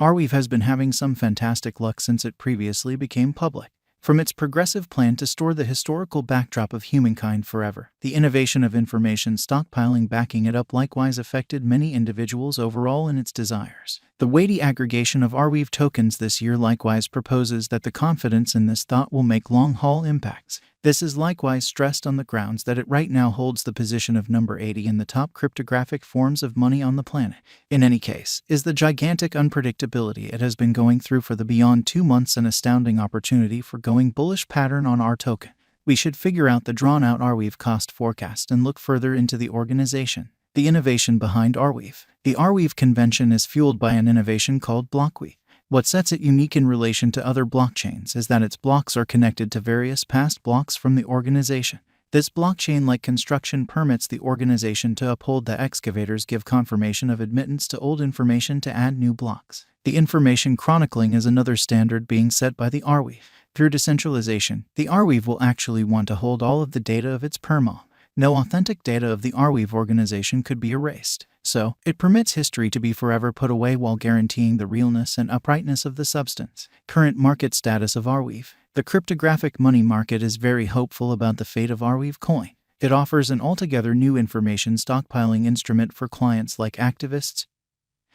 Arweave has been having some fantastic luck since it previously became public. From its progressive plan to store the historical backdrop of humankind forever, the innovation of information stockpiling backing it up likewise affected many individuals overall in its desires. The weighty aggregation of Arweave tokens this year likewise proposes that the confidence in this thought will make long-haul impacts. This is likewise stressed on the grounds that it right now holds the position of number 80 in the top cryptographic forms of money on the planet. In any case, is the gigantic unpredictability it has been going through for the beyond 2 months an astounding opportunity for going bullish pattern on our token. We should figure out the drawn-out Arweave cost forecast and look further into the organization. The innovation behind Arweave. The Arweave convention is fueled by an innovation called Blockweave. What sets it unique in relation to other blockchains is that its blocks are connected to various past blocks from the organization. This blockchain-like construction permits the organization to uphold the excavators give confirmation of admittance to old information to add new blocks. The information chronicling is another standard being set by the Arweave. Through decentralization, the Arweave will actually want to hold all of the data of its permob. No authentic data of the Arweave organization could be erased. So, it permits history to be forever put away while guaranteeing the realness and uprightness of the substance. Current market status of Arweave. The cryptographic money market is very hopeful about the fate of Arweave coin. It offers an altogether new information stockpiling instrument for clients like activists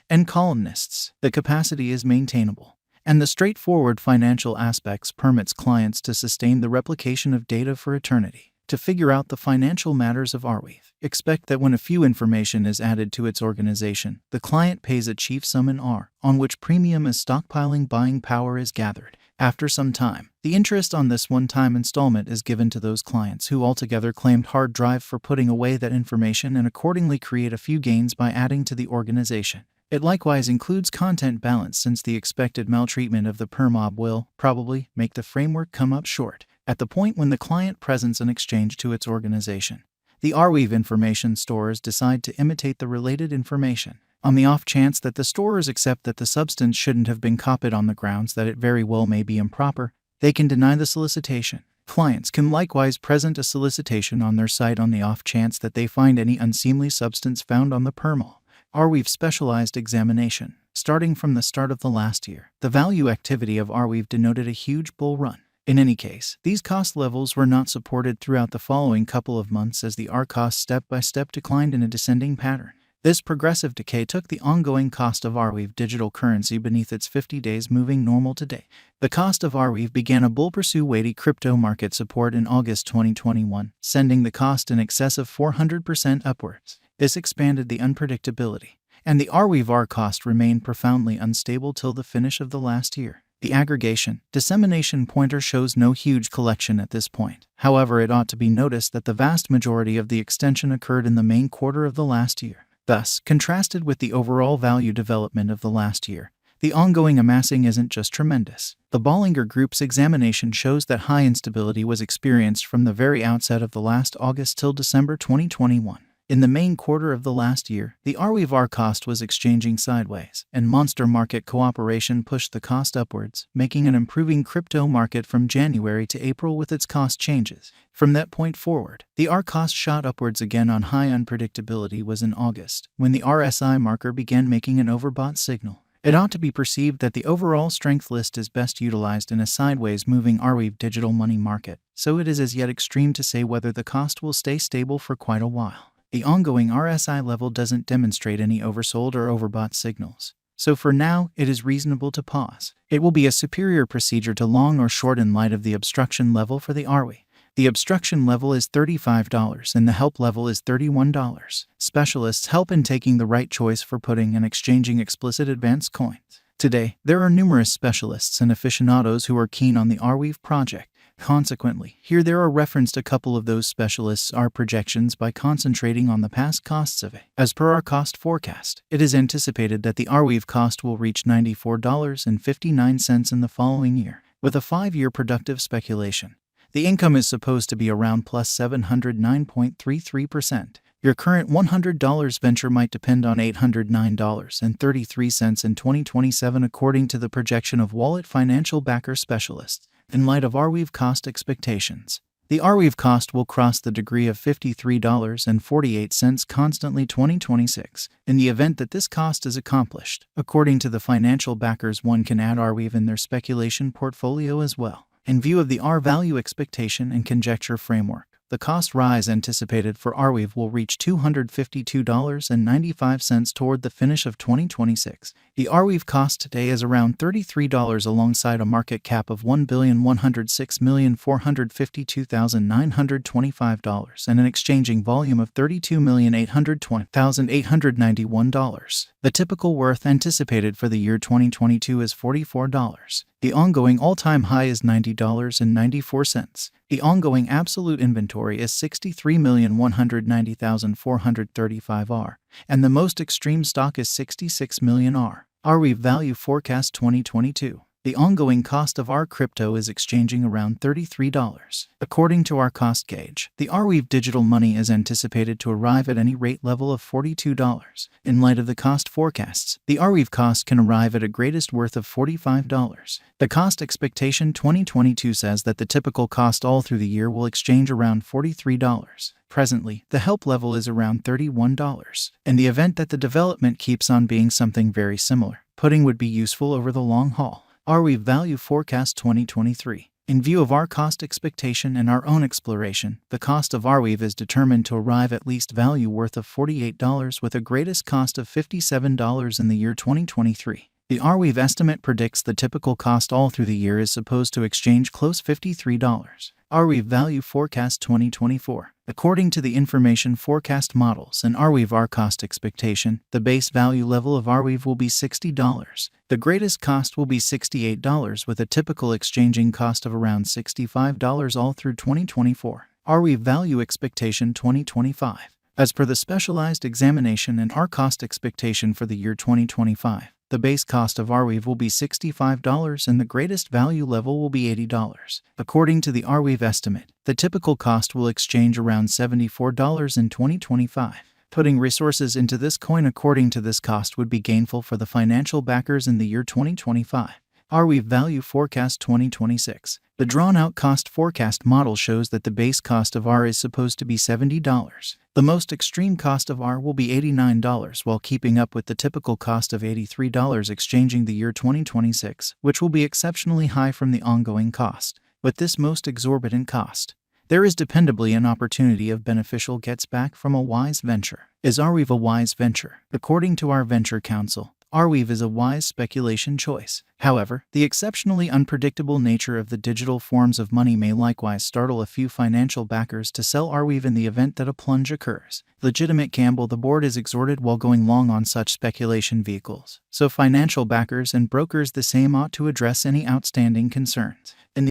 and columnists. The capacity is maintainable, and the straightforward financial aspects permits clients to sustain the replication of data for eternity. To figure out the financial matters of Arweave, expect that when a few information is added to its organization, the client pays a chief sum in R, on which premium as stockpiling buying power is gathered. After some time, the interest on this one-time installment is given to those clients who altogether claimed hard drive for putting away that information and accordingly create a few gains by adding to the organization. It likewise includes content balance since the expected maltreatment of the permob will, probably, make the framework come up short at the point when the client presents an exchange to its organization. The Arweave information storers decide to imitate the related information. On the off chance that the storers accept that the substance shouldn't have been copied on the grounds that it very well may be improper, they can deny the solicitation. Clients can likewise present a solicitation on their site on the off chance that they find any unseemly substance found on the permob. Arweave specialized examination. Starting from the start of the last year, the value activity of Arweave denoted a huge bull run. In any case, these cost levels were not supported throughout the following couple of months as the R cost step-by-step declined in a descending pattern. This progressive decay took the ongoing cost of Arweave digital currency beneath its 50 days moving normal today. The cost of Arweave began a bull pursue weighty crypto market support in August 2021, sending the cost in excess of 400% upwards. This expanded the unpredictability, and the Arweave R cost remained profoundly unstable till the finish of the last year. The aggregation dissemination pointer shows no huge collection at this point. However, it ought to be noticed that the vast majority of the extension occurred in the main quarter of the last year. Thus, contrasted with the overall value development of the last year, the ongoing amassing isn't just tremendous. The Bollinger Group's examination shows that high instability was experienced from the very outset of the last August till December 2021. In the main quarter of the last year, the Arweave R cost was exchanging sideways, and monster market cooperation pushed the cost upwards, making an improving crypto market from January to April with its cost changes. From that point forward, the R cost shot upwards again on high unpredictability was in August, when the RSI marker began making an overbought signal. It ought to be perceived that the overall strength list is best utilized in a sideways moving Arweave digital money market, so it is as yet extreme to say whether the cost will stay stable for quite a while. The ongoing RSI level doesn't demonstrate any oversold or overbought signals, so for now, it is reasonable to pause. It will be a superior procedure to long or short in light of the obstruction level for the Arweave. The obstruction level is $35 and the help level is $31. Specialists help in taking the right choice for putting and exchanging explicit advanced coins. Today, there are numerous specialists and aficionados who are keen on the Arweave project. Consequently, here there are referenced a couple of those specialists' R projections by concentrating on the past costs of it. As per our cost forecast, it is anticipated that the Arweave cost will reach $94.59 in the following year, with a 5-year productive speculation. The income is supposed to be around plus 709.33%. Your current $100 venture might depend on $809.33 in 2027 according to the projection of Wallet financial backer specialists. In light of Arweave cost expectations, The Arweave cost will cross the degree of $53.48 constantly 2026 in the event that this cost is accomplished. According to the financial backers, one can add Arweave in their speculation portfolio as well. In view of the R value expectation and conjecture framework, the cost rise anticipated for Arweave will reach $252.95 toward the finish of 2026. The Arweave cost today is around $33 alongside a market cap of $1,106,452,925 and an exchanging volume of $32,820,891. The typical worth anticipated for the year 2022 is $44. The ongoing all-time high is $90.94. The ongoing absolute inventory is 63,190,435 R, and the most extreme stock is 66 million R. Arweave Value Forecast 2022. The ongoing cost of our crypto is exchanging around $33. According to our cost gauge, the Arweave digital money is anticipated to arrive at any rate level of $42. In light of the cost forecasts, the Arweave cost can arrive at a greatest worth of $45. The cost expectation 2022 says that the typical cost all through the year will exchange around $43. Presently, the help level is around $31. In the event that the development keeps on being something very similar, putting would be useful over the long haul. Arweave Value Forecast 2023. In view of our cost expectation and our own exploration, the cost of Arweave is determined to arrive at least value worth of $48 with a greatest cost of $57 in the year 2023. The Arweave estimate predicts the typical cost all through the year is supposed to exchange close $53. Arweave Value Forecast 2024. According to the information forecast models and Arweave R cost expectation, the base value level of Arweave will be $60. The greatest cost will be $68 with a typical exchanging cost of around $65 all through 2024. Arweave Value Expectation 2025. As per the specialized examination and our cost expectation for the year 2025, the base cost of Arweave will be $65 and the greatest value level will be $80. According to the Arweave estimate, the typical cost will exchange around $74 in 2025. Putting resources into this coin according to this cost would be gainful for the financial backers in the year 2025. Arweave Value Forecast 2026. The drawn-out cost forecast model shows that the base cost of R is supposed to be $70. The most extreme cost of R will be $89 while keeping up with the typical cost of $83 exchanging the year 2026, which will be exceptionally high from the ongoing cost. With this most exorbitant cost, there is dependably an opportunity of beneficial gets back from a wise venture. Is Arweave a wise venture? According to our venture council, Arweave is a wise speculation choice. However, the exceptionally unpredictable nature of the digital forms of money may likewise startle a few financial backers to sell Arweave in the event that a plunge occurs. Legitimate gamble. The board is exhorted while going long on such speculation vehicles. So financial backers and brokers the same ought to address any outstanding concerns. In the